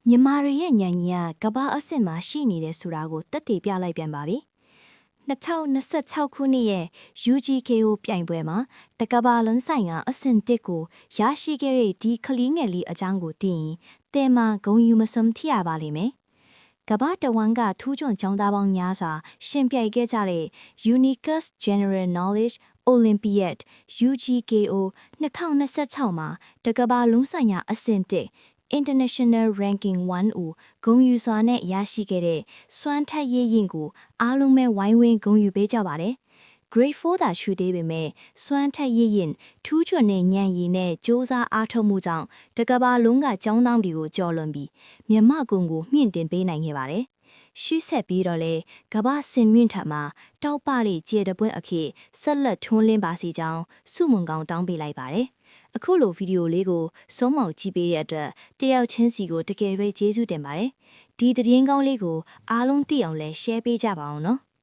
မြန်မာတွေရဲ့ညံကြီးကကမ္ဘာအဆင့်မှာရှိနေတဲ့ဆိုတာကိုတက်တည်ပြလိုက်ပြန်ပါပြီ။2026ခုနှစ်ရဲ့ UGKO ပြိုင်ပွဲမှာတကဘာလုံးဆိုင်ကအဆင့်1ကိုရရှိခဲ့တဲ့ဒီကလေးငယ်လေးအကြောင်းကိုသိရင်တဲမှာဂုံယူမစုံထရပါလိမ့်မယ်။ကမ္ဘာတဝန်းကထူးချွန်ကျောင်းသားပေါင်းများစွာရှင်ပြိုင်ခဲ့ကြတဲ့ Unicus General Knowledge Olympiad UGKO 2026မှာတကဘာလုံးဆိုင်ရာအဆင့်1International Ranking 1ကိုဂုံယူစွာနဲ့ရရှိခဲ့တဲ့စွမ်းထက်ရည်ရင်ကိုအားလုံးပဲဝိုင်းဝန်းဂုံယူပေးကြပါတယ်။ Grade 4သာရှုသေးပေမဲ့စွမ်းထက်ရည်ရင်ထူးချွန်တဲ့ဉာဏ်ရည်နဲ့စ조사အားထုတ်မှုကြောင့်တကဘာလုံးကကျောင်းသားတွေကိုကြော်လွန်ပြီးမြန်မာကုံကိုမြင့်တင်ပေးနိုင်ခဲ့ပါတယ်။ရှေ့ဆက်ပြီးတော့လဲကမ္ဘာစင်မြင့်ထက်မှာတောက်ပလေးကျေတပွင့်အခေဆက်လက်ထွန်းလင်းပါစီကြောင်းစုမုံကောင်းတောင်းပေးလိုက်ပါတယ်။အခုလိုဗီဒီယိုလေးကိုစုံမောင်ကြည့်ပေးတဲ့အတွက်တယောက်ချင်းစီကိုတကယ်ပဲကျေးဇူးတင်ပါတယ်။ဒီသတင်းကောင်းလေးကိုအားလုံးသိအောင်လဲ share ပေးကြပါအောင်နော်။